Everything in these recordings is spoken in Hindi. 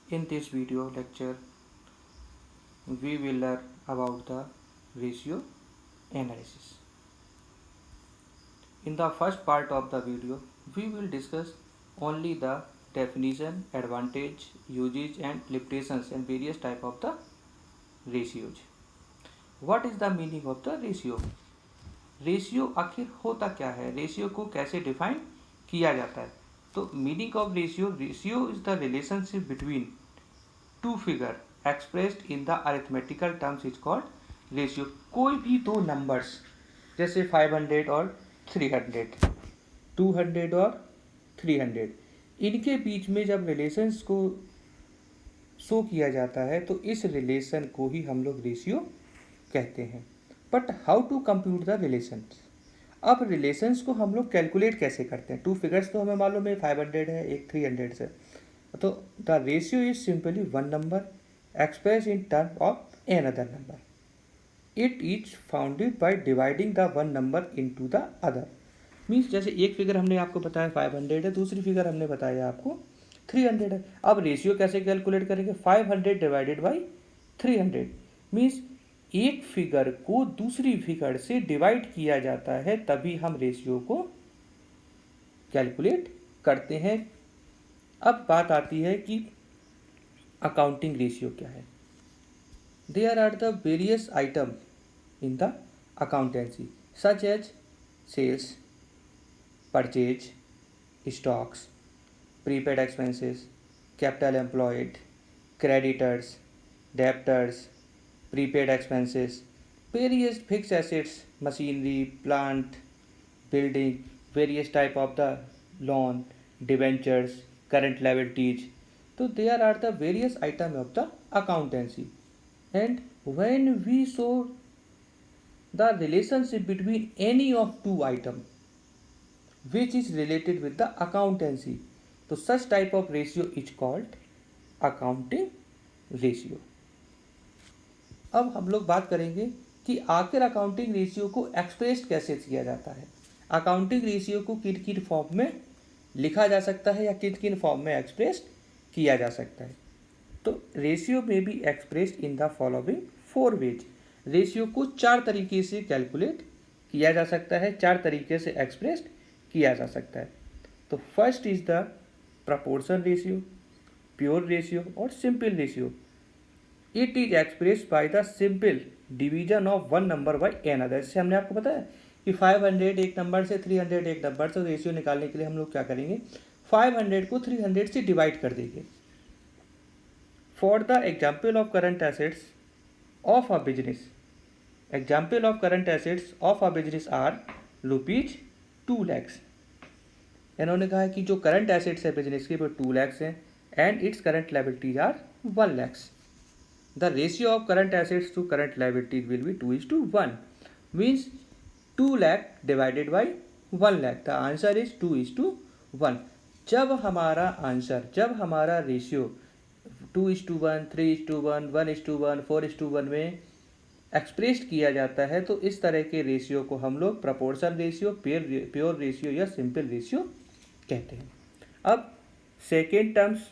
In this video lecture, we will learn about the ratio analysis. In the first part of the video, we will discuss only the definition, advantage, usage and limitations and various type of the ratios. What is the meaning of the ratio? Ratio आखिर होता क्या है, रेशियो को कैसे डिफाइन किया जाता है? तो meaning of ratio, ratio is the relationship between two figure expressed in the arithmetical terms is called ratio. कोई भी दो नंबर्स जैसे 500 और 300, 200 और 300, इनके बीच में जब रिलेशंस को शो किया जाता है तो इस रिलेशन को ही हम लोग रेशियो कहते हैं. But how to compute the relations? अब रिलेशंस को हम लोग कैलकुलेट कैसे करते हैं? टू फिगर्स तो हमें मालूम है, 500 है, एक 300 से. तो the ratio is simply one number express in term of another number. It is founded by dividing the one number into the other. Means जैसे एक फिगर हमने आपको बताया 500 है, दूसरी फिगर हमने बताया आपको 300 है. अब रेशियो कैसे कैलकुलेट करेंगे? 500 डिवाइडेड बाई 300. मीन्स एक फिगर को दूसरी फिगर से डिवाइड किया जाता है, तभी हम रेशियो को कैलकुलेट करते हैं. अब बात आती है कि अकाउंटिंग रेशियो क्या है. There are the various item in the accountancy such as sales, purchase, stocks, prepaid expenses, capital employed, creditors, debtors, prepaid expenses, various fixed assets, machinery, plant, building, various type of the loan, debentures, current liabilities. So there are the various items of the accountancy. And when we show the relationship between any of two items which is related with the accountancy, so such type of ratio is called accounting ratio. अब हम लोग बात करेंगे कि आखिर अकाउंटिंग रेशियो को एक्सप्रेस कैसे किया जाता है. अकाउंटिंग रेशियो को किन किन फॉर्म में लिखा जा सकता है या किन किन फॉर्म में एक्सप्रेस किया जा सकता है. तो रेशियो में भी express in the following 4 ways. Ratio को 4 तरीके से कैलकुलेट किया जा सकता है, 4 तरीके से एक्सप्रेस किया जा सकता है. तो first is the proportion ratio, pure ratio और simple ratio. It is express by the simple division of one number by another. जैसे हमने आपको बताया कि 500 एक नंबर से, 300 एक नंबर से, रेशियो निकालने के लिए हम लोग क्या करेंगे? 500 को 300 से डिवाइड कर देंगे. For the example of current assets of a business, example of current assets of a business are rupees 2 lakhs. इन्होंने कहा है कि जो करंट एसेट्स है बिजनेस के वो 2 lakhs हैं and it's current liabilities are 1 lakhs. The ratio of current assets to current liabilities will be 2:1. Means 2 lakh divided by 1 lakh. The answer is 2:1. जब हमारा रेशियो 2:1, 3:1, 1:1, 4:1 में एक्सप्रेस किया जाता है तो इस तरह के रेशियो को हम लोग प्रपोर्शन रेशियो, प्योर रेशियो या सिंपल रेशियो कहते हैं. अब second terms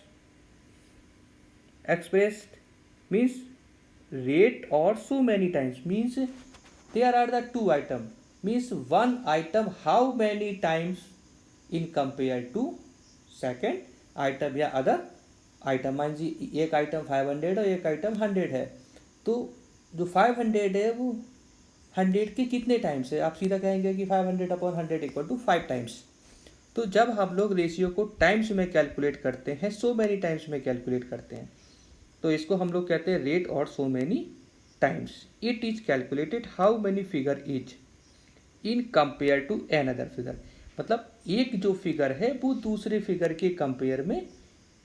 expressed means rate or so many times. Means there are the two item, means one item how many times in compared to second item या other item. मान जी एक आइटम 500 और एक आइटम 100 है, तो जो 500 है वो 100 के कितने टाइम्स है? आप सीधा कहेंगे कि 500/100 इक्वल टू 5 टाइम्स. तो जब हम लोग रेशियो को टाइम्स में कैलकुलेट करते हैं, सो मैनी टाइम्स में कैलकुलेट करते हैं, तो इसको हम लोग कहते हैं रेट और so many times. It is calculated how many figure is in compare to another figure. मतलब एक जो फिगर है वो दूसरे फिगर के कंपेयर में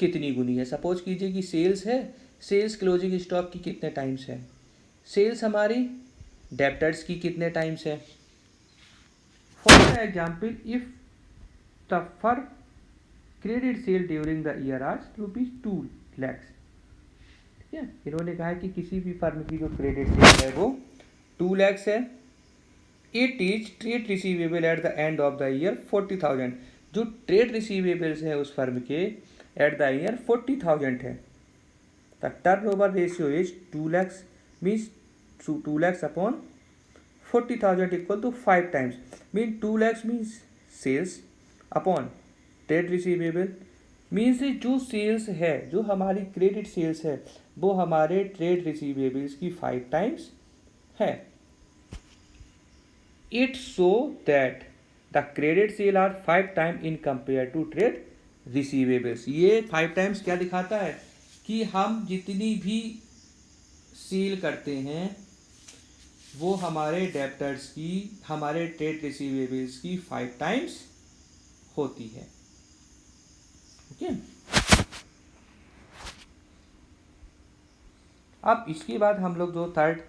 कितनी गुनी है. सपोज कीजिए कि सेल्स है, सेल्स क्लोजिंग स्टॉक की कितने टाइम्स है, सेल्स हमारी डेप्टर्स की कितने टाइम्स है. For example if the firm credit sale during the year are ₹2 lakhs. इन्होंने कहा है कि किसी भी फर्म की जो क्रेडिट सेल है वो 2 lakhs है. It is trade receivable at the end of the year 40,000. जो ट्रेड रिसीवेबल्स है उस फर्म के एट द ईयर 40,000 है. The turnover ratio is 2 lakhs, means 2 lakhs upon 40,000 equal to 5 times, mean 2 lakhs means sales upon trade receivable, means जो सेल्स है, जो हमारी क्रेडिट सेल्स है, वो हमारे ट्रेड रिसीवेबल्स की 5 times है. It show that the credit sale are 5 times in compare to trade receivables. ये 5 times क्या दिखाता है कि हम जितनी भी सेल करते हैं वो हमारे डेप्टर्स की, हमारे ट्रेड रिसीवेबल्स की 5 times होती है. ओके. अब इसके बाद हम लोग जो थर्ड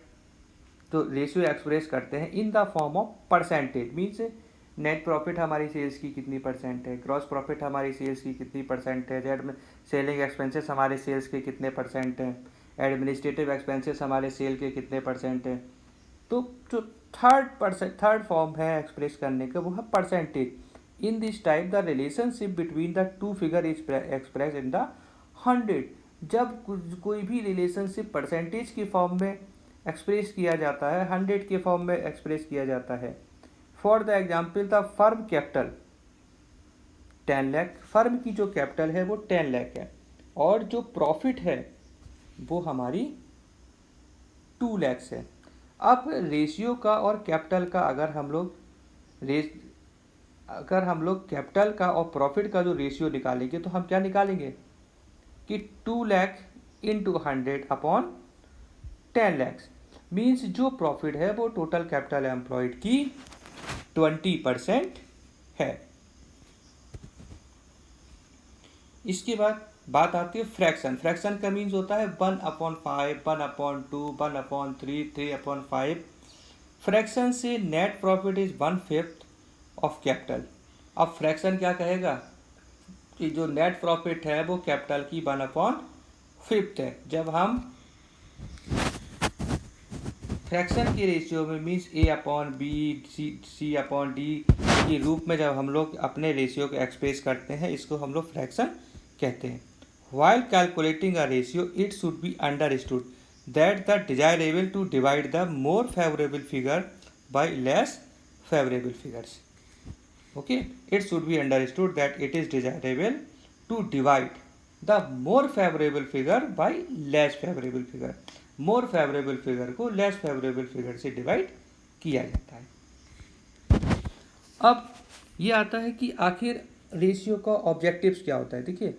तो रेशियो एक्सप्रेस करते हैं in the form of percentage, means net profit हमारी सेल्स की कितनी परसेंट है, ग्रॉस प्रॉफिट हमारी सेल्स की कितनी परसेंट है, जेड में सेलिंग एक्सपेंसेस हमारे सेल्स के कितने परसेंट हैं, एडमिनिस्ट्रेटिव एक्सपेंसेस हमारे सेल के कितने परसेंट हैं. तो जो थर्ड फॉर्म है एक्सप्रेस करने का वो है percentage. In this type the relationship between the two figure is express in the 100. जब कोई भी रिलेशनशिप परसेंटेज की फॉर्म में एक्सप्रेस किया जाता है, 100 के फॉर्म में एक्सप्रेस किया जाता है. For the example the firm capital 10 lakh, firm की जो कैपिटल है वो 10 लाख है और जो प्रॉफिट है वो हमारी 2 lakhs है. अब रेशियो का और कैपिटल का अगर हम लोग कैपिटल का और प्रॉफिट का जो रेशियो निकालेंगे तो हम क्या निकालेंगे कि 2 lakh into 100 upon 10 lakhs, means जो प्रॉफिट है वो टोटल कैपिटल एम्प्लॉयड की 20% है. इसके बाद बात आती है फ्रैक्शन. फ्रैक्शन का मीन्स होता है 1/5, 1/2, 1/3, 3/5. फ्रैक्शन से net profit is 1/5 of capital. अब फ्रैक्शन क्या कहेगा कि जो नेट प्रॉफिट है वो कैपिटल की 1/5 है. जब हम फ्रैक्शन के रेशियो में मीन्स A/B, C/D के रूप में जब हम लोग अपने रेशियो को एक्सप्रेस करते हैं, इसको हम लोग फ्रैक्शन कहते हैं. While calculating a ratio, it should be understood that the desirable to divide the more favorable figure by less favorable figures. Okay, it should be understood that it is desirable to divide the more favorable figure by less favorable figure. more favorable figure को less favorable figure से divide किया जाता है. अब ये आता है कि आखिर रेशियो का ऑब्जेक्टिव्स क्या होता है. देखिए,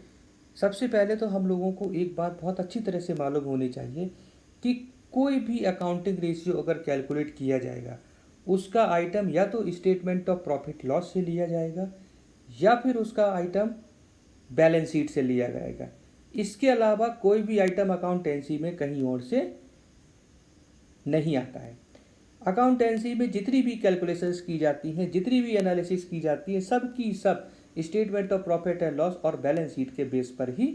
सबसे पहले तो हम लोगों को एक बात बहुत अच्छी तरह से मालूम होनी चाहिए कि कोई भी अकाउंटिंग रेशियो अगर कैलकुलेट किया जाएगा उसका आइटम या तो स्टेटमेंट ऑफ प्रॉफिट लॉस से लिया जाएगा या फिर उसका आइटम बैलेंस शीट से लिया जाएगा. इसके अलावा कोई भी आइटम अकाउंटेंसी में कहीं और से नहीं आता है. अकाउंटेंसी में जितनी भी कैलकुलेशंस की जाती हैं, जितनी भी एनालिसिस की जाती है, सब की सब statement of profit and loss और बैलेंस शीट के बेस पर ही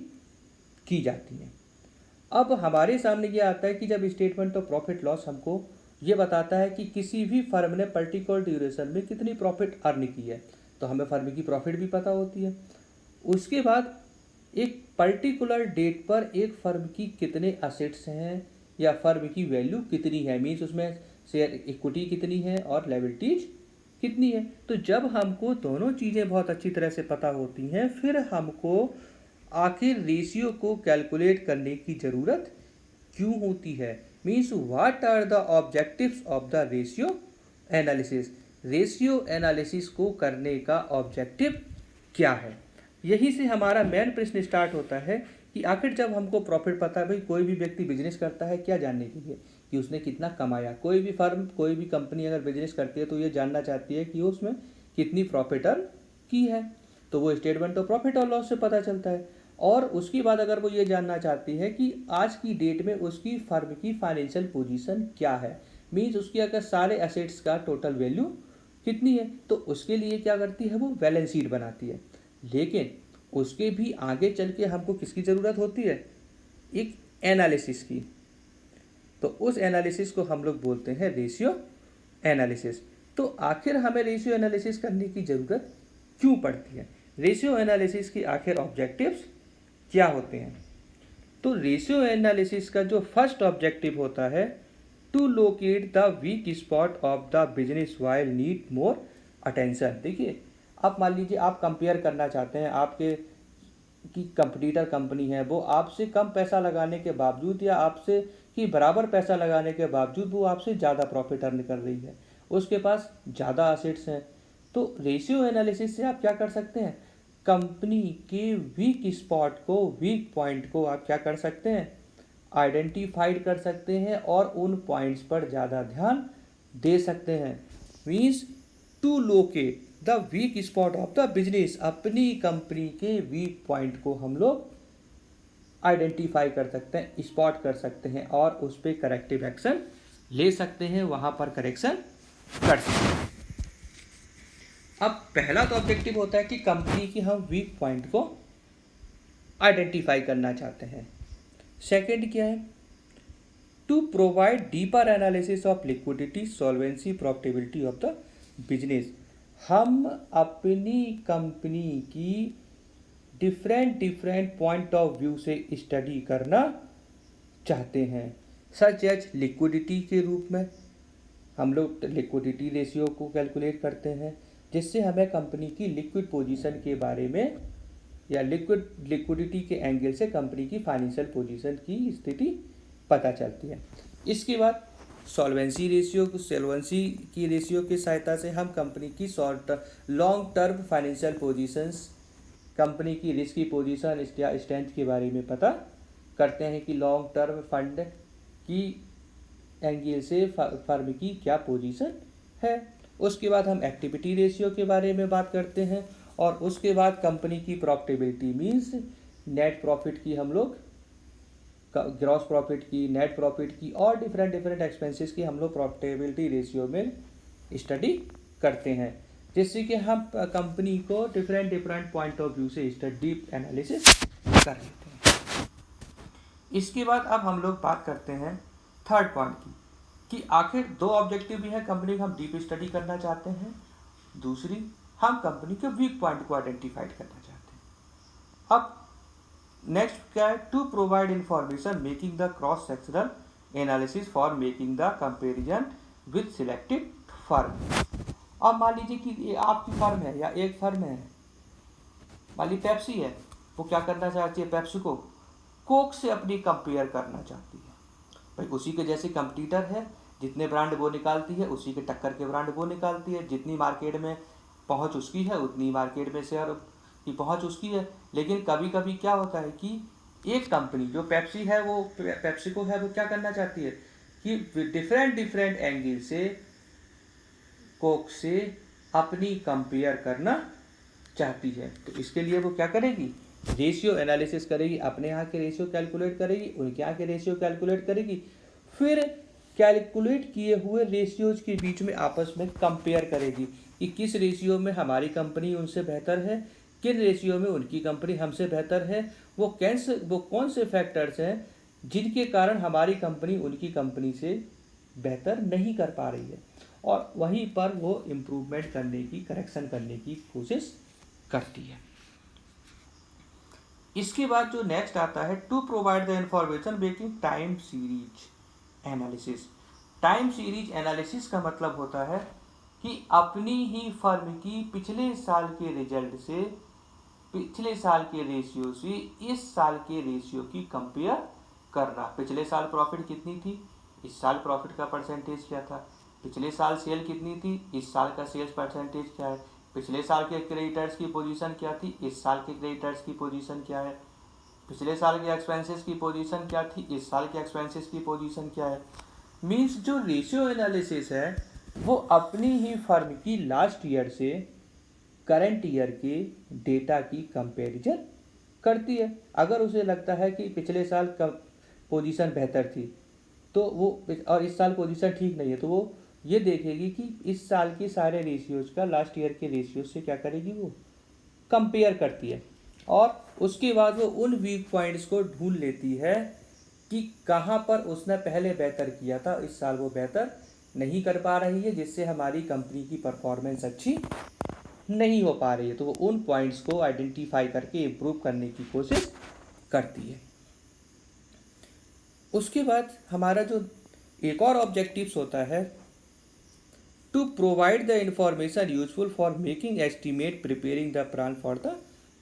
की जाती हैं. अब हमारे सामने ये आता है कि जब स्टेटमेंट ऑफ प्रॉफिट लॉस हमको ये बताता है कि किसी भी फर्म ने पर्टिकुलर ड्यूरेशन में कितनी प्रॉफिट अर्न की है, तो हमें फर्म की प्रॉफिट भी पता होती है. उसके बाद एक पर्टिकुलर डेट पर एक फर्म की कितने असेट्स हैं या फर्म की वैल्यू कितनी है, मीन्स उसमें शेयर इक्विटी कितनी है और लायबिलिटीज कितनी है. तो जब हमको दोनों चीज़ें बहुत अच्छी तरह से पता होती हैं, फिर हमको आखिर रेशियो को कैलकुलेट करने की ज़रूरत क्यों होती है. Means what are the objectives of the ratio analysis. Ratio analysis को करने का ऑब्जेक्टिव क्या है, यही से हमारा मेन प्रश्न स्टार्ट होता है कि आखिर जब हमको प्रॉफिट पता है, भाई कोई भी व्यक्ति बिजनेस करता है क्या जानने के लिए कि उसने कितना कमाया. कोई भी फर्म, कोई भी कंपनी अगर बिजनेस करती है तो ये जानना चाहती है कि उसमें कितनी प्रॉफिट अर्न की है, तो वो स्टेटमेंट ऑफ प्रॉफिट और लॉस से पता चलता है. और उसके बाद अगर वो ये जानना चाहती है कि आज की डेट में उसकी फर्म की फाइनेंशियल पोजीशन क्या है, मीन्स उसकी अगर सारे एसेट्स का टोटल वैल्यू कितनी है, तो उसके लिए क्या करती है, वो बैलेंस शीट बनाती है. लेकिन उसके भी आगे चल के हमको किसकी ज़रूरत होती है, एक एनालिसिस की. तो उस एनालिसिस को हम लोग बोलते हैं रेशियो एनालिसिस. तो आखिर हमें रेशियो एनालिसिस करने की ज़रूरत क्यों पड़ती है, रेशियो एनालिसिस की आखिर ऑब्जेक्टिव्स क्या होते हैं. तो रेशियो एनालिसिस का जो फर्स्ट ऑब्जेक्टिव होता है, to locate the weak spot of the business while need more attention. देखिए, आप मान लीजिए आप कंपेयर करना चाहते हैं, आपके की कंपटीटर कंपनी है, वो आपसे कम पैसा लगाने के बावजूद या आपसे की बराबर पैसा लगाने के बावजूद वो आपसे ज़्यादा प्रॉफिट अर्न कर रही है, उसके पास ज़्यादा असेट्स हैं। तो रेशियो एनालिसिस से आप क्या कर सकते हैं, कंपनी के वीक स्पॉट को, वीक पॉइंट को आप क्या कर सकते हैं, आइडेंटिफाइड कर सकते हैं और उन पॉइंट्स पर ज़्यादा ध्यान दे सकते हैं। Means to locate the weak spot of the business, अपनी कंपनी के वीक पॉइंट को हम लोग आइडेंटिफाई कर सकते हैं, स्पॉट कर सकते हैं और उस पर करेक्टिव एक्शन ले सकते हैं, वहाँ पर करेक्शन कर सकते हैं। अब पहला तो ऑब्जेक्टिव होता है कि कंपनी की हम वीक पॉइंट को आइडेंटिफाई करना चाहते हैं। सेकंड क्या है, to provide deeper analysis of liquidity, solvency, profitability of the business. हम अपनी कंपनी की डिफरेंट पॉइंट ऑफ व्यू से स्टडी करना चाहते हैं। सच एज लिक्विडिटी के रूप में हम लोग लिक्विडिटी रेशियो को कैलकुलेट करते हैं, जिससे हमें कंपनी की लिक्विड पोजीशन के बारे में या लिक्विडिटी के एंगल से कंपनी की फाइनेंशियल पोजीशन की स्थिति पता चलती है। इसके बाद सॉल्वेंसी की रेशियो की सहायता से हम कंपनी की long term financial positions, company की रिस्क की पोजीशन, स्ट्रेंथ के बारे में पता करते हैं कि लॉन्ग टर्म फंड की एंगल से फर्म की क्या पोजीशन है। उसके बाद हम एक्टिविटी रेशियो के बारे में बात करते हैं और उसके बाद कंपनी की प्रॉफिटेबिलिटी मीन्स नेट प्रॉफिट की, हम लोग ग्रॉस प्रॉफिट की, नेट प्रॉफिट की और डिफरेंट एक्सपेंसेस की हम लोग प्रॉफिटेबिलिटी रेशियो में स्टडी करते हैं, जिससे कि हम कंपनी को डिफरेंट पॉइंट ऑफ व्यू से डीप एनालिसिस कर लेते हैं। इसके बाद अब हम लोग बात करते हैं थर्ड पॉइंट की, कि आखिर दो ऑब्जेक्टिव भी है कंपनी का, हम डीप स्टडी करना चाहते हैं, दूसरी हम कंपनी के वीक पॉइंट को आइडेंटिफाइड करना चाहते हैं। अब नेक्स्ट क्या है, to provide information making the cross sectional analysis for making the comparison with selected firm. अब मान लीजिए कि ये आपकी फर्म है या एक फर्म है, मान ली पेप्सी है, वो क्या करना चाहती है, पेप्सी को कोक से अपनी कंपेयर करना चाहती है। भाई उसी के जैसे कंपटीटर है, जितने ब्रांड वो निकालती है उसी के टक्कर के ब्रांड वो निकालती है, जितनी मार्केट में पहुंच उसकी है उतनी मार्केट में शेयर की पहुंच उसकी है। लेकिन कभी कभी क्या होता है कि एक कंपनी जो पेप्सी है, वो पेप्सिको है, वो क्या करना चाहती है कि डिफरेंट एंगल से कोक से अपनी कंपेयर करना चाहती है। तो इसके लिए वो क्या करेगी, रेशियो एनालिसिस करेगी, अपने यहाँ के रेशियो कैलकुलेट करेगी, उनके यहाँ के रेशियो कैलकुलेट करेगी, फिर कैलकुलेट किए हुए रेशियोज के बीच में आपस में कंपेयर करेगी कि किस रेशियो में हमारी कंपनी उनसे बेहतर है, किन रेशियो में उनकी कंपनी हमसे बेहतर है, वो कौन से फैक्टर्स हैं जिनके कारण हमारी कंपनी उनकी कंपनी से बेहतर नहीं कर पा रही है, और वहीं पर वो इम्प्रूवमेंट करने की, करेक्शन करने की कोशिश करती है। इसके बाद जो नेक्स्ट आता है, to provide the information making time series analysis. Time series analysis का मतलब होता है कि अपनी ही फर्म की पिछले साल के रिजल्ट से, पिछले साल के रेशियो से इस साल के रेशियो की कंपेयर करना। पिछले साल प्रॉफिट कितनी थी, इस साल प्रॉफिट का परसेंटेज क्या था, पिछले साल सेल कितनी थी, इस साल का सेल्स परसेंटेज क्या है, पिछले साल के क्रेडिटर्स की पोजीशन क्या थी, इस साल के क्रेडिटर्स की पोजीशन क्या है, पिछले साल के एक्सपेंसेस की पोजीशन क्या थी, इस साल के एक्सपेंसेस की पोजीशन क्या है। मीन्स जो रेशियो एनालिसिस है वो अपनी ही फर्म की लास्ट ईयर से करंट ईयर के डेटा की कंपैरिजन करती है। अगर उसे लगता है कि पिछले साल का पोजीशन बेहतर थी तो वो, और इस साल पोजीशन ठीक नहीं है, तो वो ये देखेगी कि इस साल के सारे रेशियोज का लास्ट ईयर के रेशियोज से क्या करेगी, वो कंपेयर करती है, और उसके बाद वो उन वीक पॉइंट्स को ढूंढ लेती है कि कहाँ पर उसने पहले बेहतर किया था, इस साल वो बेहतर नहीं कर पा रही है, जिससे हमारी कंपनी की परफॉर्मेंस अच्छी नहीं हो पा रही है। तो वो उन पॉइंट्स को आइडेंटिफाई करके इम्प्रूव करने की कोशिश करती है। उसके बाद हमारा जो एक और ऑब्जेक्टिव्स होता है, to provide the information useful for making estimate preparing the plan for the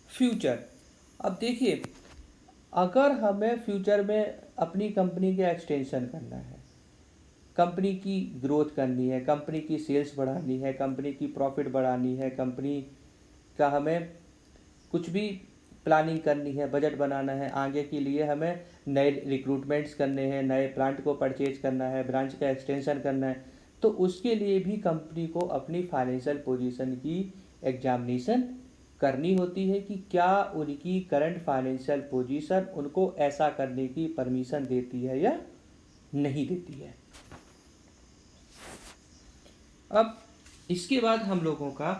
future. अब देखिए, अगर हमें फ्यूचर में अपनी कंपनी का एक्सटेंशन करना है, कंपनी की ग्रोथ करनी है, कंपनी की सेल्स बढ़ानी है, कंपनी की प्रॉफिट बढ़ानी है, कंपनी का हमें कुछ भी प्लानिंग करनी है, बजट बनाना है, आगे के लिए हमें नए रिक्रूटमेंट्स करने हैं, नए प्लांट को परचेज करना है, ब्रांच का एक्सटेंशन करना है, तो उसके लिए भी कंपनी को अपनी फाइनेंशियल पोजीशन की एग्जामिनेशन करनी होती है कि क्या उनकी करंट फाइनेंशियल पोजीशन उनको ऐसा करने की परमिशन देती है या नहीं देती है। अब इसके बाद हम लोगों का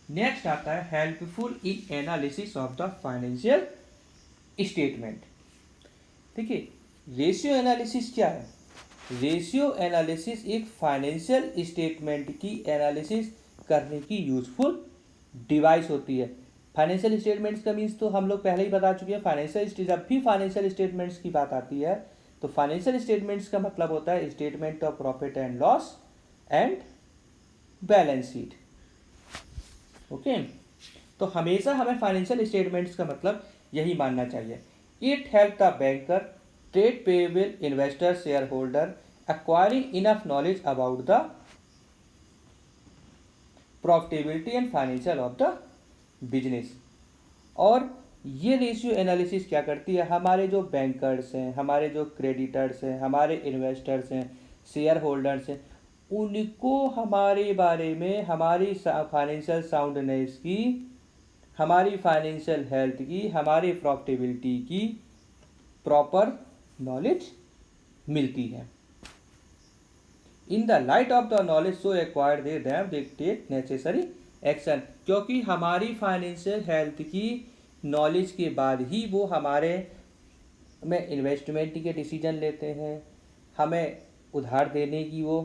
नेक्स्ट आता है helpful in analysis of the financial statement. देखिए, रेशियो एनालिसिस क्या है? रेशियो एनालिसिस एक फाइनेंशियल स्टेटमेंट की एनालिसिस करने की यूजफुल डिवाइस होती है। फाइनेंशियल स्टेटमेंट्स का मीन्स तो हम लोग पहले ही बता चुके हैं। जब भी फाइनेंशियल स्टेटमेंट्स की बात आती है तो फाइनेंशियल स्टेटमेंट्स का मतलब होता है statement of profit and loss and balance sheet. Okay, तो हमेशा हमें फाइनेंशियल स्टेटमेंट्स का मतलब यही मानना चाहिए। It help the banker, trade payable, investor, share holder acquiring enough knowledge about the profitability and financial of the business. और ये रेशियो एनालिसिस क्या करती है? हमारे जो बैंकर्स हैं, हमारे जो क्रेडिटर्स हैं, हमारे इन्वेस्टर्स हैं, शेयर होल्डर्स हैं, उनको हमारे बारे में, हमारी फाइनेंशियल साउंडनेस की, हमारी फाइनेंशियल हेल्थ की, हमारी प्रॉफिटेबिलिटी की प्रॉपर नॉलेज मिलती है। In the light of the knowledge so acquired they take necessary action. क्योंकि हमारी फाइनेंशियल हेल्थ की नॉलेज के बाद ही वो हमारे में इन्वेस्टमेंट के डिसीजन लेते हैं, हमें उधार देने की, वो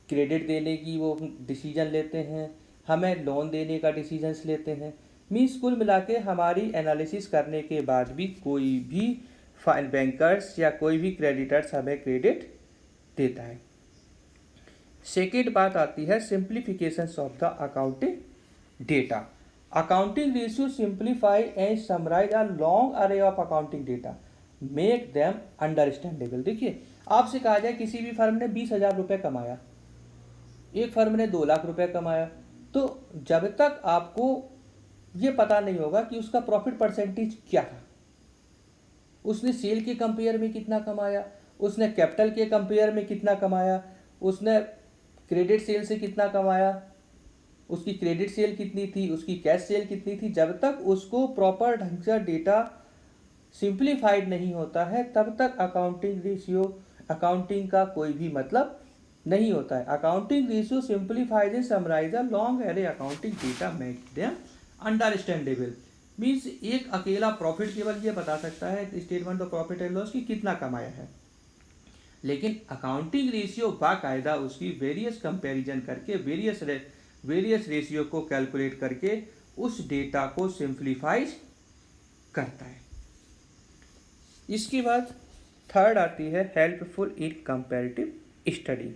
क्रेडिट देने की वो डिसीजन लेते हैं, हमें लोन देने का डिसीजंस लेते हैं। मीन्स कुल मिला के हमारी एनालिसिस करने के बाद भी कोई भी बैंकर्स या कोई भी क्रेडिटर्स हमें क्रेडिट देता है। सेकेंड बात आती है simplifications of the accounting data. Accounting ratio simplify and summarise a long array of accounting data, make them understandable. देखिए, आपसे कहा जाए किसी भी फर्म ने 20,000 रुपये कमाया, एक फर्म ने 2 लाख रुपए कमाया, तो जब तक आपको ये पता नहीं होगा कि उसका प्रॉफिट परसेंटेज क्या था, उसने सेल के कंपेयर में कितना कमाया, उसने कैपिटल के कंपेयर में कितना कमाया, उसने क्रेडिट सेल से कितना कमाया, उसकी क्रेडिट सेल कितनी थी, उसकी कैश सेल कितनी थी, जब तक उसको प्रॉपर ढंग से डेटा सिंप्लीफाइड नहीं होता है तब तक अकाउंटिंग का कोई भी मतलब नहीं होता है। Accounting ratio simplifies and summarise a long array accounting data make them understandable. Means एक अकेला प्रॉफिट केवल ये बता सकता है statement of profit and loss की कितना कमाया है, लेकिन अकाउंटिंग रेशियो बाकायदा उसकी वेरियस कंपैरिजन करके, वेरियस रेशियो को कैलकुलेट करके उस डेटा को सिंप्लीफाइज करता है। इसके बाद थर्ड आती है helpful in comparative study.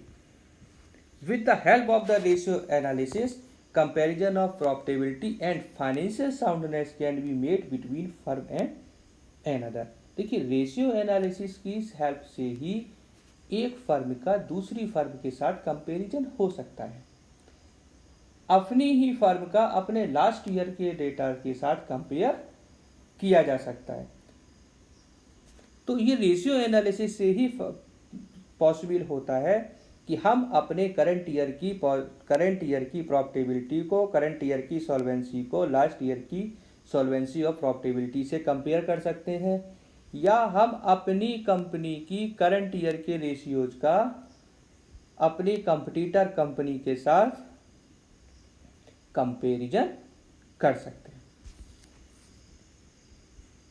With the help of the ratio analysis, comparison of profitability and financial soundness can be made between firm and another। देखिए, रेशियो एनालिसिस की हेल्प से ही एक फर्म का दूसरी फर्म के साथ कंपैरिजन हो सकता है, अपनी ही फर्म का अपने लास्ट ईयर के डेटा के साथ कंपेयर किया जा सकता है। तो ये रेशियो एनालिसिस से ही पॉसिबल होता है कि हम अपने करंट ईयर की प्रॉफिटेबिलिटी को, करंट ईयर की सॉल्वेंसी को लास्ट ईयर की सॉल्वेंसी ऑफ प्रॉफिटेबिलिटी से कंपेयर कर सकते हैं, या हम अपनी कंपनी की करंट ईयर के रेशियोज का अपनी कंपटीटर कंपनी के साथ कंपेरिजन कर सकते हैं।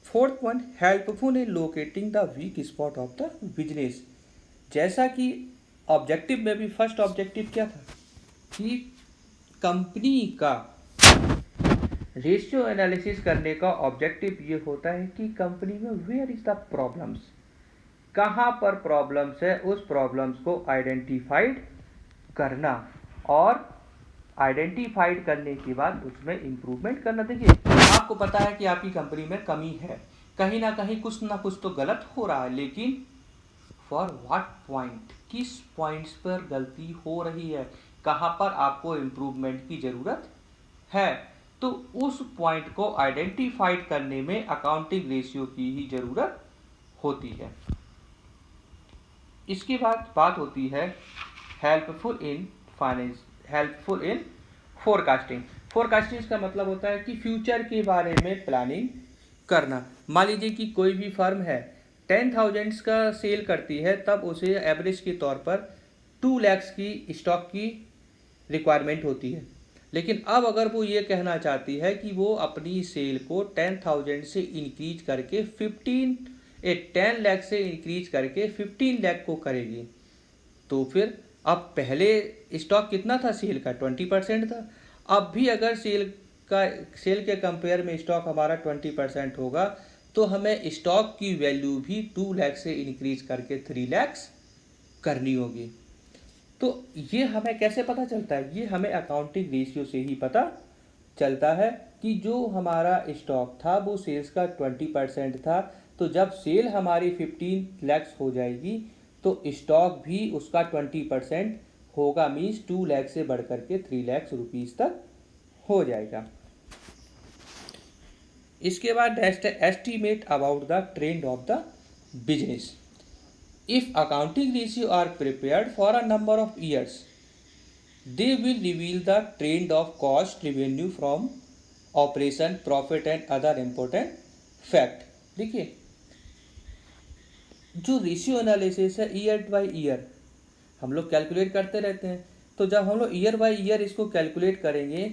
Fourth point, helpful in locating the weak spot of the business. जैसा कि ऑब्जेक्टिव में भी फर्स्ट ऑब्जेक्टिव क्या था कि कंपनी का रेशियो एनालिसिस करने का ऑब्जेक्टिव ये होता है कि कंपनी में वेयर इज द प्रॉब्लम्स, कहाँ पर प्रॉब्लम्स है उस प्रॉब्लम्स को आइडेंटिफाइड करना और आइडेंटिफाइड करने के बाद उसमें इम्प्रूवमेंट करना। देखिए आपको पता है कि आपकी कंपनी में कमी है, कहीं ना कहीं कुछ ना कुछ तो गलत हो रहा है, लेकिन फॉर व्हाट पॉइंट, किस पॉइंट्स पर गलती हो रही है, कहाँ पर आपको इम्प्रूवमेंट की ज़रूरत है, तो उस पॉइंट को आइडेंटिफाइड करने में अकाउंटिंग रेशियो की ही ज़रूरत होती है। इसके बाद बात होती है helpful in finance, helpful in forecasting. Forecasting का मतलब होता है कि फ्यूचर के बारे में प्लानिंग करना। मान लीजिए कि कोई भी फर्म है 10,000 का सेल करती है, तब उसे एवरेज के तौर पर 2 lakhs की स्टॉक की रिक्वायरमेंट होती है। लेकिन अब अगर वो ये कहना चाहती है कि वो अपनी सेल को 10,000 से इंक्रीज करके 10 लाख से इंक्रीज करके 15 लाख को करेगी, तो फिर अब पहले स्टॉक कितना था सेल का, 20% था। अब भी अगर सेल के कंपेयर में स्टॉक हमारा 20% होगा, तो हमें स्टॉक की वैल्यू भी 2 लाख से इंक्रीज करके 3 लाख करनी होगी। तो ये हमें कैसे पता चलता है? ये हमें अकाउंटिंग रेशियो से ही पता चलता है कि जो हमारा स्टॉक था वो सेल्स का 20% था, तो जब सेल हमारी 15 लाख हो जाएगी तो स्टॉक भी उसका 20% होगा, मीन्स 2 लाख से बढ़ करके 3 लाख रुपीज़ तक हो जाएगा। इसके बाद estimate about the trend of the business. If accounting ratio are prepared for a number of years, they will reveal the trend of cost, revenue from operation, profit and other important fact। देखिए जो रेशियो एनालिसिस है ईयर बाय ईयर हम लोग कैलकुलेट करते रहते हैं, तो जब हम लोग ईयर बाय ईयर इसको कैलकुलेट करेंगे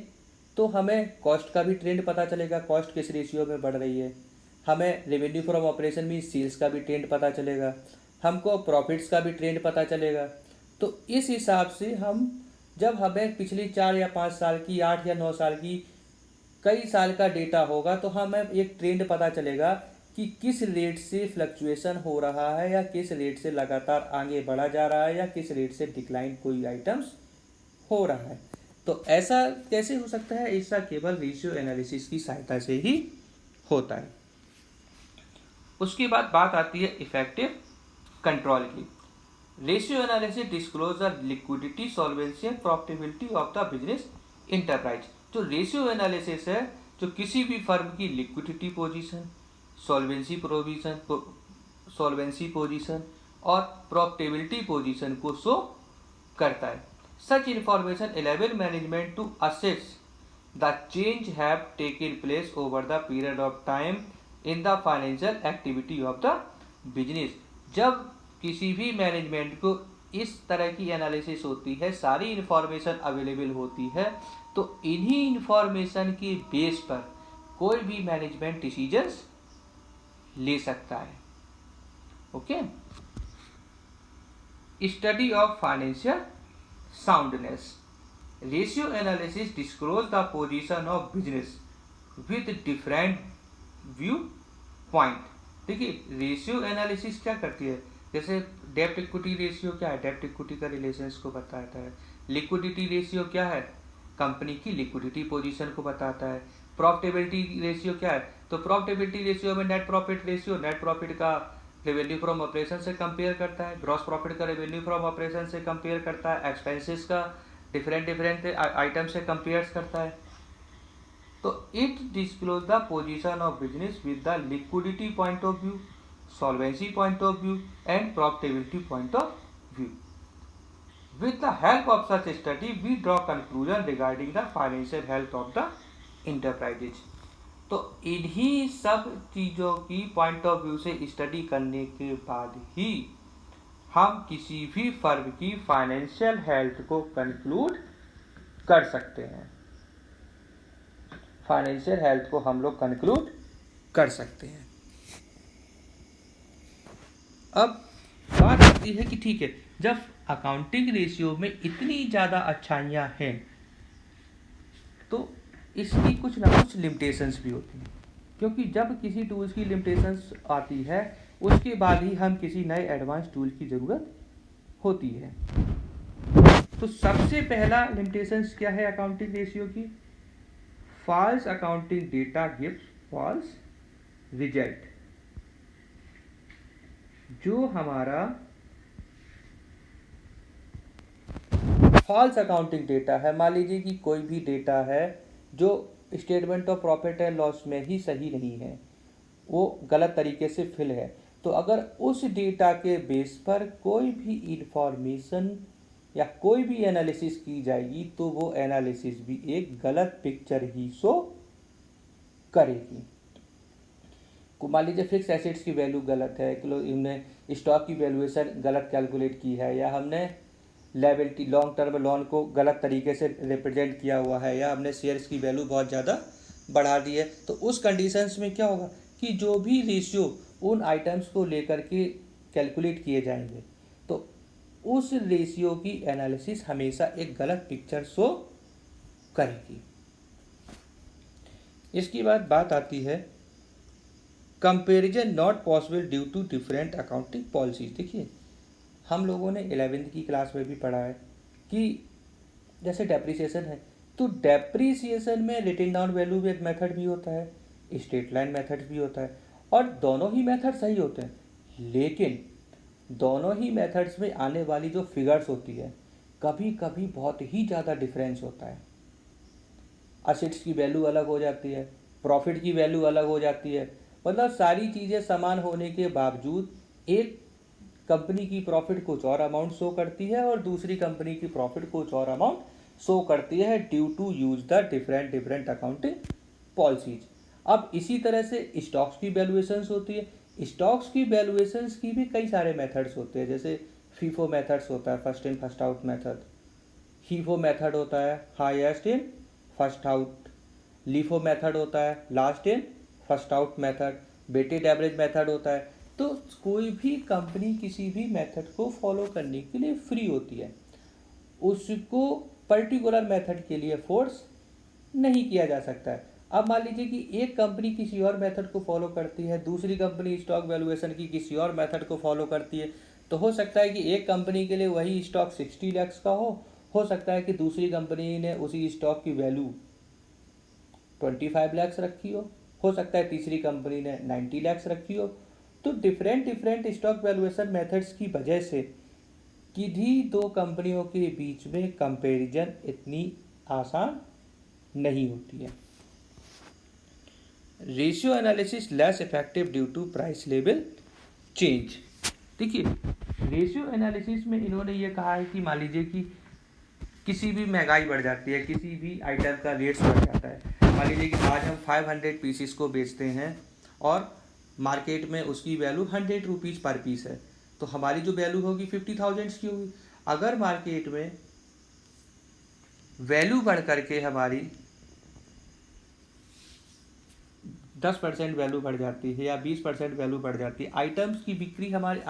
तो हमें कॉस्ट का भी ट्रेंड पता चलेगा, कॉस्ट किस रेशियो में बढ़ रही है। हमें रेवेन्यू फ्रॉम ऑपरेशन में सेल्स का भी ट्रेंड पता चलेगा, हमको प्रॉफिट्स का भी ट्रेंड पता चलेगा। तो इस हिसाब से हम जब हमें पिछली 4 या 5 साल की, 8 या 9 साल की, कई साल का डेटा होगा, तो हमें एक ट्रेंड पता चलेगा कि किस रेट से फ्लक्चुएशन हो रहा है या किस रेट से लगातार आगे बढ़ा जा रहा है या किस रेट से डिक्लाइन कोई आइटम्स हो रहा है। तो ऐसा कैसे हो सकता है? ऐसा केवल रेशियो एनालिसिस की सहायता से ही होता है। उसके बाद बात आती है इफेक्टिव कंट्रोल की। Ratio analysis disclose the liquidity, solvency and profitability of the business enterprise. जो रेशियो एनालिसिस है जो किसी भी फर्म की लिक्विडिटी पोजीशन, सॉल्वेंसी पोजीशन और प्रॉफिटेबिलिटी पोजीशन को शो करता है। Such information enable management to assess the change have taken place over the period of time in the financial activity of the business. जब किसी भी मैनेजमेंट को इस तरह की एनालिसिस होती है, सारी इन्फॉर्मेशन अवेलेबल होती है, तो इन्हीं इन्फॉर्मेशन के बेस पर कोई भी मैनेजमेंट डिसीजंस ले सकता है। Okay. Study of financial soundness. Ratio analysis disclose the position of business with different view point. देखिए रेशियो एनालिसिस क्या करती है, जैसे डेब्ट इक्विटी रेशियो क्या है, डेब्ट इक्विटी का रिलेशंस को बताता है। लिक्विडिटी रेशियो क्या है, कंपनी की लिक्विडिटी पोजीशन को बताता है। प्रॉफिटेबिलिटी रेशियो क्या है, तो प्रॉफिटेबिलिटी रेशियो में net profit ratio, net profit का रेवेन्यू फ्रॉम ऑपरेशन से कंपेयर करता है, ग्रॉस प्रॉफिट का रेवेन्यू फ्रॉम ऑपरेशन से कंपेयर करता है, एक्सपेंसेस का डिफरेंट आइटम से कंपेयर करता है। तो it disclose the position of business with the liquidity point of view, solvency point of view and profitability point of view. With the help of such study, we draw conclusion regarding the financial health of the enterprises. तो इन्हीं सब चीज़ों की पॉइंट ऑफ व्यू से स्टडी करने के बाद ही हम किसी भी फर्म की फाइनेंशियल हेल्थ को कंक्लूड कर सकते हैं। फाइनेंशियल हेल्थ को हम लोग कंक्लूड कर सकते हैं। अब बात आती है कि ठीक है, जब अकाउंटिंग रेशियो में इतनी ज़्यादा अच्छाइयाँ हैं तो इसकी कुछ ना कुछ लिमिटेशंस भी होती हैं, क्योंकि जब किसी टूल्स की लिमिटेशंस आती है उसके बाद ही हम किसी नए एडवांस टूल की ज़रूरत होती है। तो सबसे पहला लिमिटेशंस क्या है अकाउंटिंग रेशियो की? False accounting data gives false result. जो हमारा फॉल्स अकाउंटिंग डेटा है, मान लीजिए कि कोई भी डेटा है जो statement of profit and loss में ही सही नहीं है, वो गलत तरीके से फिल है, तो अगर उस डेटा के बेस पर कोई भी इंफॉर्मेशन या कोई भी एनालिसिस की जाएगी तो वो एनालिसिस भी एक गलत पिक्चर ही शो करेगी। मान लीजिए फिक्स एसेट्स की वैल्यू गलत है, हमने स्टॉक की वैल्यूएशन गलत कैलकुलेट की है, या हमने लायबिलिटी लॉन्ग टर्म लोन को गलत तरीके से रिप्रेजेंट किया हुआ है, या हमने शेयर्स की वैल्यू बहुत ज़्यादा बढ़ा दी है, तो उस कंडीशंस में क्या होगा कि जो भी रेशियो उन आइटम्स को लेकर के कैलकुलेट किए जाएंगे तो उस रेशियो की एनालिसिस हमेशा एक गलत पिक्चर शो करेगी। इसके बाद बात आती है comparison not possible due to different accounting policies. देखिए, हम लोगों ने 11वीं की क्लास में भी पढ़ा है कि जैसे डेप्रिसिएशन है, तो डेप्रिसिएशन में रिटन डाउन वैल्यू भी एक मेथड भी होता है, स्ट्रेट लाइन मेथड भी होता है, और दोनों ही मेथड सही होते हैं, लेकिन दोनों ही मेथड्स में आने वाली जो फिगर्स होती है कभी कभी बहुत ही ज़्यादा डिफरेंस होता है। असेट्स की वैल्यू अलग हो जाती है, प्रॉफिट की वैल्यू अलग हो जाती है, मतलब सारी चीज़ें समान होने के बावजूद एक कंपनी की प्रॉफिट कुछ और अमाउंट शो करती है और दूसरी कंपनी की प्रॉफिट कुछ और अमाउंट शो करती है due to use the different accounting policies. अब इसी तरह से स्टॉक्स की वैल्यूएशंस होती है, स्टॉक्स की वैल्यूएशंस की भी कई सारे मेथड्स होते हैं, जैसे फीफो मेथड्स होता है, first in first out method, HIFO method होता है, highest in first out, LIFO method होता है, last in first out method, weighted average method होता है। तो कोई भी कंपनी किसी भी मेथड को फॉलो करने के लिए फ्री होती है, उसको पर्टिकुलर मेथड के लिए फोर्स नहीं किया जा सकता है। अब मान लीजिए कि एक कंपनी किसी और मेथड को फॉलो करती है, दूसरी कंपनी स्टॉक वैल्यूएशन की किसी और मेथड को फॉलो करती है, तो हो सकता है कि एक कंपनी के लिए वही स्टॉक 60 लाख का हो सकता है कि दूसरी कंपनी ने उसी स्टॉक की वैल्यू 25 लाख रखी हो सकता है तीसरी कंपनी ने 90 लाख रखी हो। तो डिफरेंट स्टॉक वैल्यूएशन मेथड्स की वजह से किसी दो कंपनियों के बीच में कंपैरिजन इतनी आसान नहीं होती है। Ratio analysis less effective due to price level change. देखिए, रेशियो एनालिसिस में इन्होंने ये कहा है कि मान लीजिए कि किसी भी महंगाई बढ़ जाती है, किसी भी आइटम का रेट्स बढ़ जाता है, मान लीजिए कि आज हम 500 पीसीस को बेचते हैं और मार्केट में उसकी वैल्यू 100 रुपीज़ पर पीस है, तो हमारी जो वैल्यू होगी 50,000 की होगी। अगर मार्केट में वैल्यू बढ़ करके हमारी 10% वैल्यू बढ़ जाती है या 20% वैल्यू बढ़ जाती है, आइटम्स की बिक्री हमारी,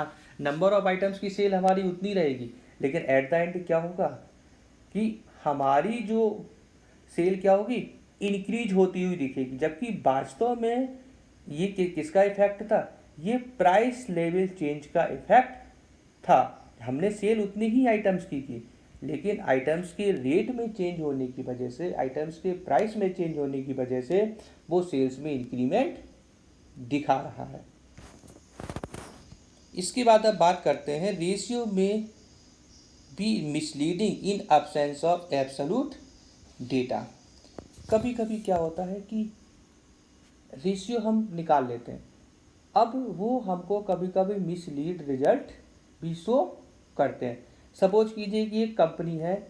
नंबर ऑफ आइटम्स की सेल हमारी उतनी रहेगी, लेकिन एट द एंड क्या होगा कि हमारी जो सेल क्या होगी, इंक्रीज होती हुई दिखेगी, जबकि वास्तव में ये किसका इफेक्ट था, ये प्राइस लेवल चेंज का इफेक्ट था। हमने सेल उतनी ही आइटम्स की लेकिन आइटम्स के रेट में चेंज होने की वजह से, आइटम्स के प्राइस में चेंज होने की वजह से वो सेल्स में इंक्रीमेंट दिखा रहा है। इसके बाद अब बात करते हैं रेशियो में be misleading in absence of absolute data. कभी कभी क्या होता है कि रेशियो हम निकाल लेते हैं, अब वो हमको कभी कभी मिसलीड रिजल्ट भी शो करते हैं। सपोज कीजिए कि एक कंपनी है,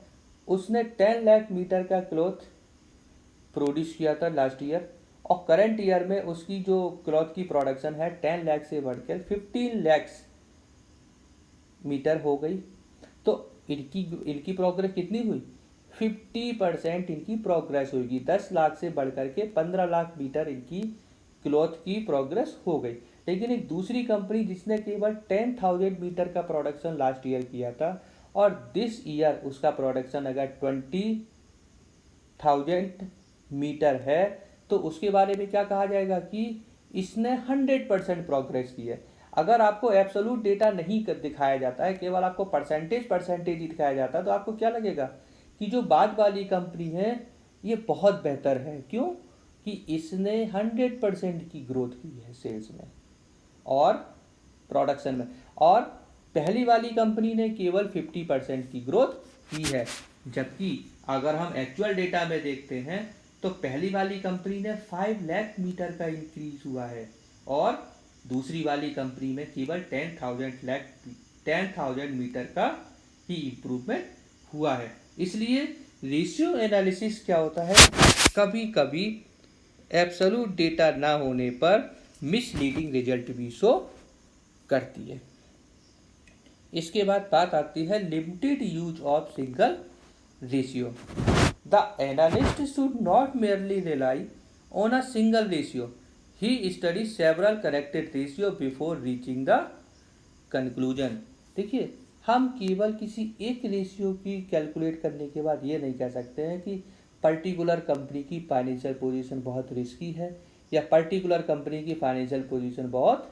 उसने 10 लाख मीटर का क्लॉथ प्रोड्यूस किया था लास्ट ईयर, और करंट ईयर में उसकी जो क्लॉथ की प्रोडक्शन है 10 लाख से बढ़कर 15 लाख मीटर हो गई। तो इनकी प्रोग्रेस कितनी हुई, 50% इनकी प्रोग्रेस होगी, 10 लाख से बढ़कर के 15 लाख मीटर इनकी क्लॉथ की प्रोग्रेस हो गई। लेकिन एक दूसरी कंपनी जिसने केवल 10,000 मीटर का प्रोडक्शन लास्ट ईयर किया था और दिस ईयर उसका प्रोडक्शन अगर 20,000 मीटर है, तो उसके बारे में क्या कहा जाएगा कि इसने 100% प्रोग्रेस की है। अगर आपको एब्सोल्यूट डेटा नहीं दिखाया जाता है, केवल आपको परसेंटेज ही दिखाया जाता है, तो आपको क्या लगेगा कि जो बाद वाली कंपनी है ये बहुत बेहतर है। क्यों? कि इसने 100% की ग्रोथ की है सेल्स में और प्रोडक्शन में, और पहली वाली कंपनी ने केवल 50% की ग्रोथ की है। जबकि अगर हम एक्चुअल डेटा में देखते हैं तो पहली वाली कंपनी ने 5 लाख मीटर का इंक्रीज हुआ है और दूसरी वाली कंपनी में केवल 10,000 मीटर का ही इम्प्रूवमेंट हुआ है। इसलिए रेशियो एनालिसिस क्या होता है, कभी कभी एब्सोल्यूट डेटा ना होने पर मिसलीडिंग रिजल्ट भी शो करती है। इसके बाद बात आती है limited use of single ratio. The analyst should not merely rely on a single ratio, he study several connected ratio before reaching the conclusion. देखिए, हम केवल किसी एक रेशियो की कैलकुलेट करने के बाद ये नहीं कह सकते हैं कि पर्टिकुलर कंपनी की फाइनेंशियल पोजीशन बहुत रिस्की है या पर्टिकुलर कंपनी की फाइनेंशियल पोजीशन बहुत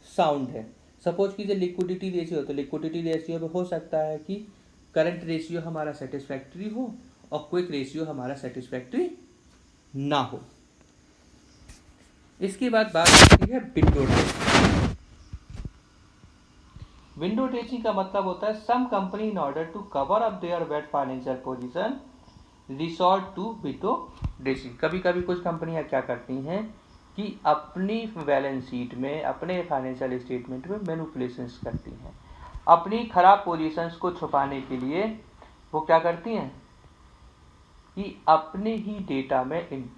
साउंड है। सपोज कीजिए लिक्विडिटी रेशियो, तो लिक्विडिटी रेशियो में हो सकता है कि करंट रेशियो हमारा सेटिस्फैक्ट्री हो और क्विक रेशियो हमारा सेटिस्फैक्ट्री ना हो। इसके बाद बात आती है विंडो ड्रेसिंग। विंडो ड्रेसिंग का मतलब होता है some company in order to cover up their bad financial position resort to window dressing. कभी कभी कुछ कंपनियां क्या करती हैं कि अपनी बैलेंस शीट में, अपने फाइनेंशियल स्टेटमेंट में मैनिपुलेशंस करती हैं। अपनी खराब पोजीशंस को छुपाने के लिए वो क्या करती हैं कि अपने ही डेटा में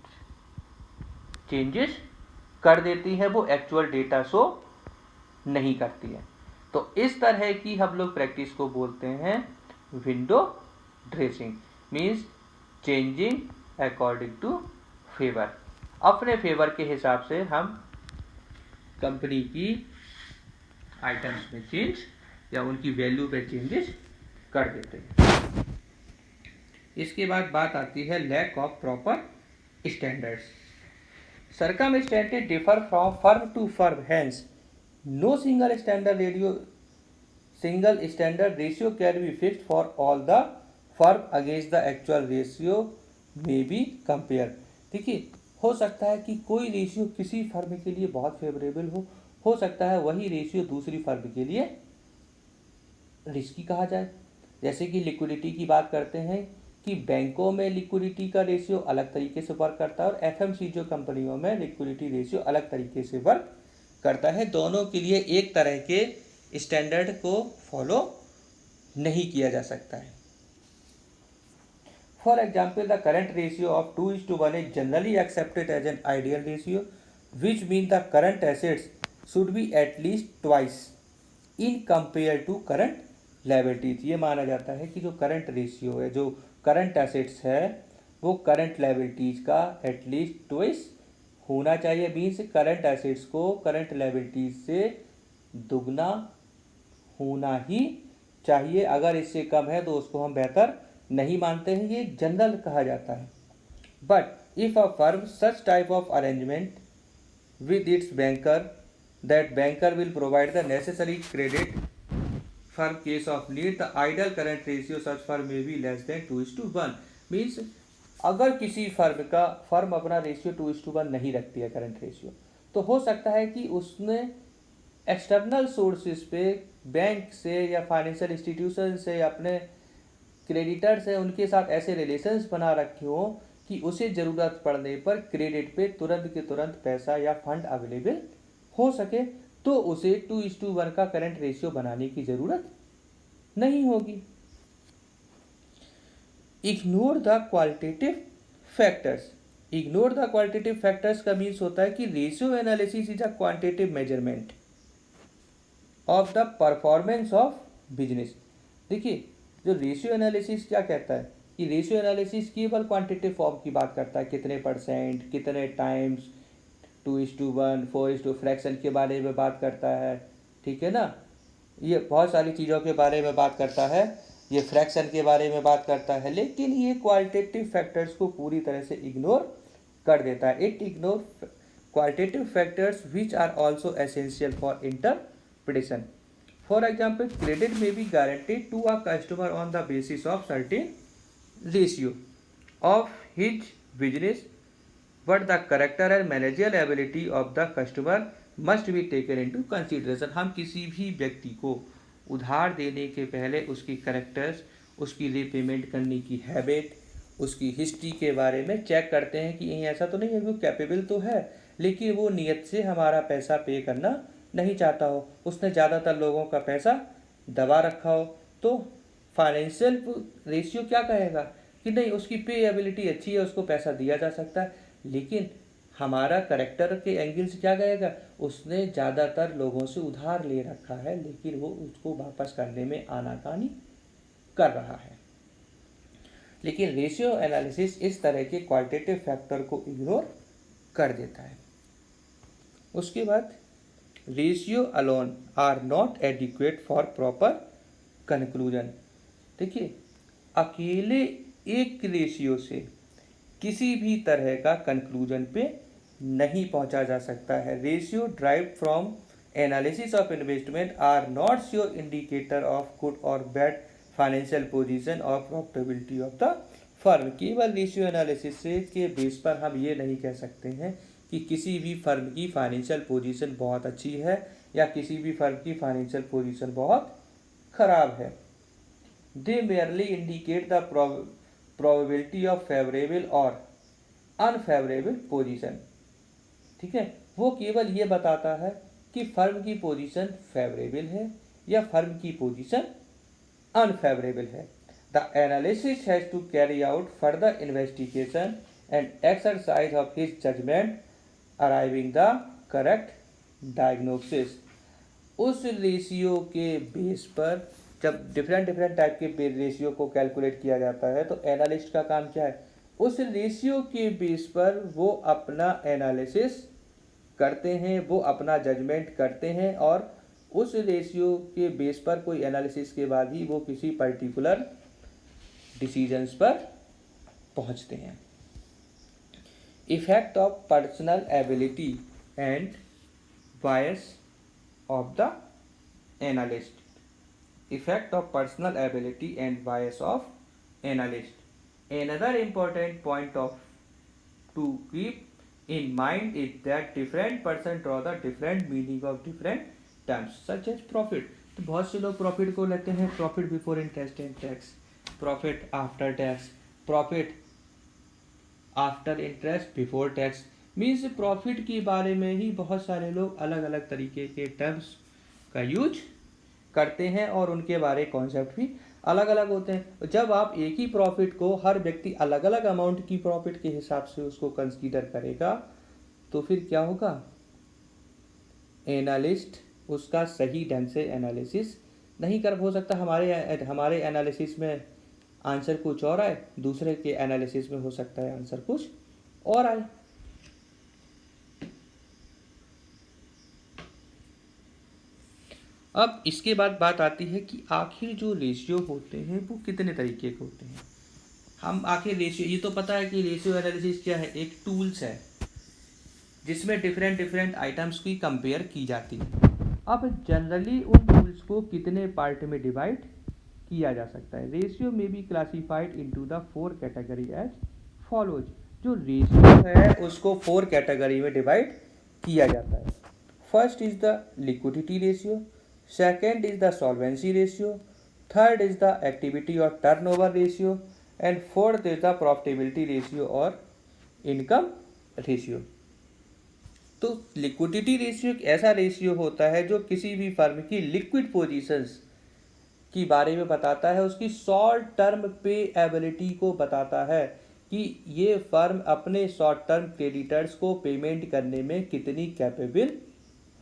चेंजेस कर देती है, वो एक्चुअल डेटा शो नहीं करती है। तो इस तरह की हम लोग प्रैक्टिस को बोलते हैं window dressing, means changing according to favour. अपने फेवर के हिसाब से हम कंपनी की आइटम्स में चेंज या उनकी वैल्यू पे चेंजेस कर देते हैं। इसके बाद बात आती है lack of proper standards. Circumstances differ from firm to firm, hence no single standard ratio can be fixed for all the firm against the actual ratio may be compared। देखिए, हो सकता है कि कोई रेशियो किसी फर्म के लिए बहुत फेवरेबल हो सकता है वही रेशियो दूसरी फर्म के लिए रिस्की कहा जाए। जैसे कि लिक्विडिटी की बात करते हैं कि बैंकों में लिक्विडिटी का रेशियो अलग तरीके से वर्क करता है और एफएमसीजी कंपनियों में लिक्विडिटी रेशियो अलग तरीके से वर्क करता है। दोनों के लिए एक तरह के स्टैंडर्ड को फॉलो नहीं किया जा सकता है। For example, the current ratio of 2:1 is generally accepted as an ideal ratio, which mean the current assets should be at least twice in compare to current liabilities. ये माना जाता है कि जो करंट रेशियो है, जो करंट एसेट्स है, वो करंट लायबिलिटीज का एटलीस्ट ट्वाइस होना चाहिए। मीन्स करंट एसेट्स को करंट लायबिलिटीज से दुगना होना ही चाहिए। अगर इससे कम है तो उसको हम बेहतर नहीं मानते हैं, ये जनरल कहा जाता है। But if a firm such type of arrangement with its banker that banker will provide the necessary credit for case of need, the ideal current ratio such firm may be less than 2:1। Means अगर किसी फर्म अपना रेशियो 2:1 नहीं रखती है करंट रेशियो, तो हो सकता है कि उसने एक्सटर्नल सोर्सेज पे बैंक से या फाइनेंशियल इंस्टीट्यूशन से, अपने क्रेडिटर से, उनके साथ ऐसे रिलेशंस बना रखे हो कि उसे ज़रूरत पड़ने पर क्रेडिट पे तुरंत के तुरंत पैसा या फंड अवेलेबल हो सके, तो उसे 2:1 का करंट रेशियो बनाने की जरूरत नहीं होगी। Ignore the qualitative factors. Ignore the qualitative factors का मीन्स होता है कि ratio analysis is a quantitative measurement of the performance of business. देखिए, जो रेशियो एनालिसिस क्या कहता है कि रेशियो एनालिसिस केवल क्वांटिटेटिव फॉर्म की बात करता है, कितने परसेंट, कितने टाइम्स, 2:1, 4:, फ्रैक्शन के बारे में बात करता है, ठीक है ना। ये बहुत सारी चीज़ों के बारे में बात करता है, ये फ्रैक्शन के बारे में बात करता है, लेकिन ये क्वालिटेटिव फैक्टर्स को पूरी तरह से इग्नोर कर देता है। It ignore qualitative factors which are also essential for interpretation. For example, credit may be guaranteed to a customer on the basis of certain ratio of his business, but the character and managerial ability of the customer must be taken into consideration. हम किसी भी व्यक्ति को उधार देने के पहले उसकी करेक्टर्स, उसकी रीपेमेंट करने की हैबिट, उसकी हिस्ट्री के बारे में चेक करते हैं कि यहीं ऐसा तो नहीं है कि वो कैपेबल तो है लेकिन वो नियत से हमारा पैसा पे करना नहीं चाहता हो, उसने ज़्यादातर लोगों का पैसा दबा रखा हो, तो फाइनेंशियल रेशियो क्या कहेगा कि नहीं उसकी पे एबिलिटी अच्छी है, उसको पैसा दिया जा सकता है। लेकिन हमारा करेक्टर के एंगल से क्या कहेगा, उसने ज़्यादातर लोगों से उधार ले रखा है लेकिन वो उसको वापस करने में आनाकानी कर रहा है। लेकिन रेशियो एनालिसिस इस तरह के क्वालिटेटिव फैक्टर को इग्नोर कर देता है। उसके बाद ratio alone are not adequate for proper conclusion. देखिए, अकेले एक रेशियो से किसी भी तरह का कंक्लूजन पे नहीं पहुंचा जा सकता है। Ratio derived from analysis of investment are not sure indicator of good और बैड फाइनेंशियल पोजीशन और प्रॉफिटेबिलिटी ऑफ द फर्म। केवल रेशियो एनालिसिस से के बेस पर हम ये नहीं कह सकते हैं कि किसी भी फर्म की फाइनेंशियल पोजीशन बहुत अच्छी है या किसी भी फर्म की फाइनेंशियल पोजीशन बहुत खराब है। They merely indicate the probability of favourable और अनफेवरेबल पोजीशन। ठीक है, वो केवल ये बताता है कि फर्म की पोजीशन फेवरेबल है या फर्म की पोजीशन अनफेवरेबल है। The analysis has to carry out further investigation and exercise of his judgement arriving the correct diagnosis. उस रेशियो के बेस पर जब डिफरेंट टाइप के रेशियो को कैलकुलेट किया जाता है तो एनालिस्ट का काम क्या है, उस रेशियो के बेस पर वो अपना एनालिसिस करते हैं, वो अपना जजमेंट करते हैं और उस रेशियो के बेस पर कोई एनालिसिस के बाद ही वो किसी पर्टिकुलर डिसीजंस पर पहुंचते हैं। Effect of personal ability and bias of the analyst. Effect of personal ability and bias of analyst. Another important point to keep in mind is that different person draw the different meaning of different terms such as profit. तो बहुत से लोग प्रॉफिट को लेते हैं profit before interest and tax, profit after tax, profit after interest before tax. Means profit के बारे में ही बहुत सारे लोग अलग अलग तरीके के टर्म्स का यूज करते हैं और उनके बारे कॉन्सेप्ट भी अलग अलग होते हैं। जब आप एक ही प्रॉफिट को हर व्यक्ति अलग अलग अमाउंट की प्रॉफिट के हिसाब से उसको कंसीडर करेगा तो फिर क्या होगा, एनालिस्ट उसका सही ढंग से एनालिसिस नहीं कर हो सकता। हमारे एनालिसिस में आंसर कुछ और आए, दूसरे के एनालिसिस में हो सकता है आंसर कुछ और आए। अब इसके बाद बात आती है कि आखिर जो रेशियो होते हैं वो कितने तरीके के होते हैं। हम आखिर रेशियो, ये तो पता है कि रेशियो एनालिसिस क्या है, एक टूल्स है जिसमें डिफरेंट आइटम्स की कंपेयर की जाती है। अब जनरली उन टूल्स को कितने पार्ट में डिवाइड किया जा सकता है। रेशियो में be classified into the 4 category as follows. जो रेशियो है उसको 4 कैटेगरी में डिवाइड किया जाता है। First is the liquidity ratio, second is the solvency ratio, third is the activity or turnover ratio and fourth is the profitability ratio or income ratio। तो लिक्विडिटी रेशियो एक ऐसा रेशियो होता है जो किसी भी फर्म की लिक्विड पोजीशंस की बारे में बताता है, उसकी शॉर्ट टर्म पे एबिलिटी को बताता है कि ये फर्म अपने शॉर्ट टर्म क्रेडिटर्स को पेमेंट करने में कितनी कैपेबल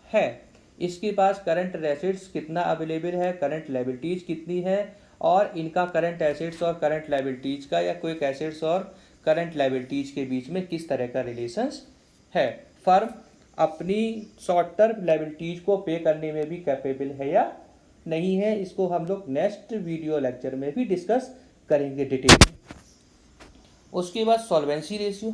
है, इसके पास करंट एसेट्स कितना अवेलेबल है, करंट लायबिलिटीज कितनी है और इनका करंट एसेट्स और करंट लायबिलिटीज का या क्विक एसेट्स और करंट लायबिलिटीज के बीच में किस तरह का रिलेशंस है, फर्म अपनी शॉर्ट टर्म लायबिलिटीज को पे करने में भी कैपेबल है या नहीं है। इसको हम लोग नेक्स्ट वीडियो लेक्चर में भी डिस्कस करेंगे डिटेल में। उसके बाद solvency ratio.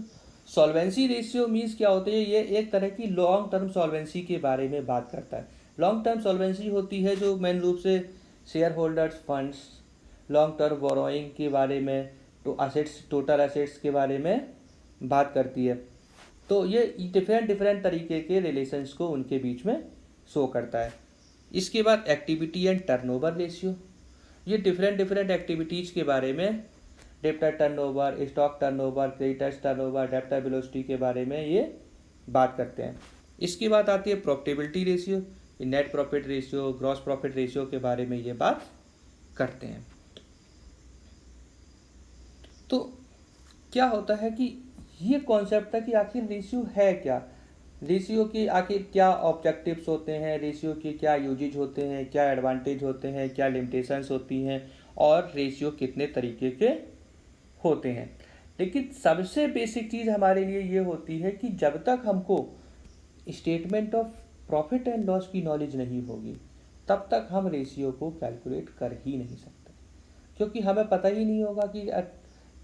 Solvency ratio means क्या होती है, ये एक तरह की लॉन्ग टर्म सॉल्वेंसी के बारे में बात करता है। लॉन्ग टर्म सॉल्वेंसी होती है जो मेन रूप से share holders funds, long term borrowing के बारे में, तो असेट्स, टोटल असेट्स के बारे में बात करती है। तो ये डिफरेंट डिफरेंट तरीके के रिलेशंस को उनके बीच में शो करता है। इसके बाद एक्टिविटी एंड टर्नओवर रेशियो, ये डिफरेंट डिफरेंट एक्टिविटीज़ के बारे में, debtor turnover, stock turnover, creditors turnover, debtor velocity के बारे में ये बात करते हैं। इसके बाद आती है profitability ratio, net profit ratio, gross profit ratio के बारे में ये बात करते हैं। तो क्या होता है कि ये कॉन्सेप्ट है कि आखिर रेशियो है क्या, रेशियो की आखिर क्या ऑब्जेक्टिव्स होते हैं, रेशियो के क्या यूजेज होते हैं, क्या एडवांटेज होते हैं, क्या लिमिटेशंस होती हैं, और रेशियो कितने तरीके के होते हैं। लेकिन सबसे बेसिक चीज़ हमारे लिए ये होती है कि जब तक हमको statement of profit and loss की नॉलेज नहीं होगी तब तक हम रेशियो को कैलकुलेट कर ही नहीं सकते, क्योंकि हमें पता ही नहीं होगा कि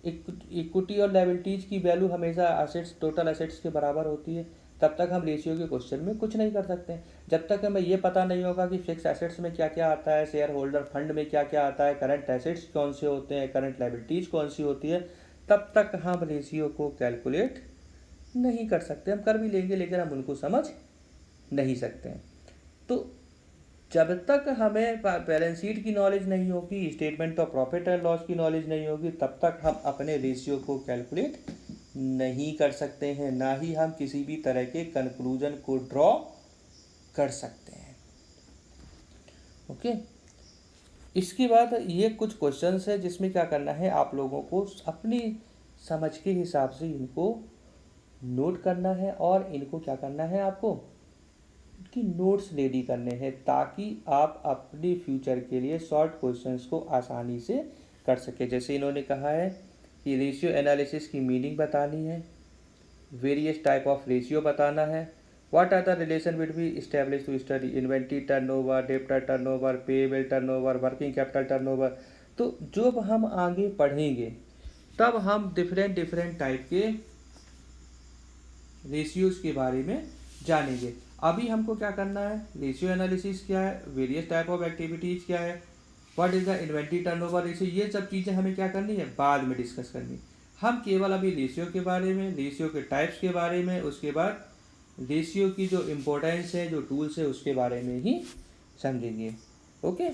इक्विटी और लायबिलिटीज़ की वैल्यू हमेशा असेट्स, टोटल असेट्स के बराबर होती है। तब तक हम रेशियो के क्वेश्चन में कुछ नहीं कर सकते। जब तक हमें ये पता नहीं होगा कि फिक्स एसेट्स में क्या क्या आता है, शेयर होल्डर फंड में क्या क्या आता है, करंट एसेट्स कौन से होते हैं, करंट लायबिलिटीज़ कौन सी होती है, तब तक हम रेशियो को कैलकुलेट नहीं कर सकते। हम कर भी लेंगे लेकिन हम उनको समझ नहीं सकते हैं। तो जब तक हमें बैलेंस शीट की नॉलेज नहीं होगी, statement of profit and loss की नॉलेज नहीं होगी, तब तक हम अपने रेशियो को कैलकुलेट नहीं कर सकते हैं, ना ही हम किसी भी तरह के कंक्लूजन को ड्रॉ कर सकते हैं। ओके, इसके बाद ये कुछ क्वेश्चंस है जिसमें क्या करना है, आप लोगों को अपनी समझ के हिसाब से इनको नोट करना है और इनको क्या करना है, आपको कि नोट्स रेडी करने हैं ताकि आप अपने फ्यूचर के लिए शॉर्ट क्वेश्चंस को आसानी से कर सके। जैसे इन्होंने कहा है कि रेशियो एनालिसिस की मीनिंग बतानी है, वेरियस टाइप ऑफ रेशियो बताना है, what are the relation between establish to study, inventory turnover, debtor turnover, payable turnover, working capital turnover. तो जब हम आगे पढ़ेंगे तब हम डिफरेंट डिफरेंट टाइप के रेशियोज के बारे में जानेंगे। अभी हमको क्या करना है, रेशियो एनालिसिस क्या है, वेरियस टाइप ऑफ एक्टिविटीज़ क्या है, what is the inventory turnover ratio, ये सब चीज़ें हमें क्या करनी है, बाद में डिस्कस करनी। हम केवल अभी रेशियो के बारे में, रेशियो के टाइप्स के बारे में, उसके बाद रेशियो की जो इम्पोर्टेंस है, जो टूल्स है, उसके बारे में ही समझेंगे। ओके।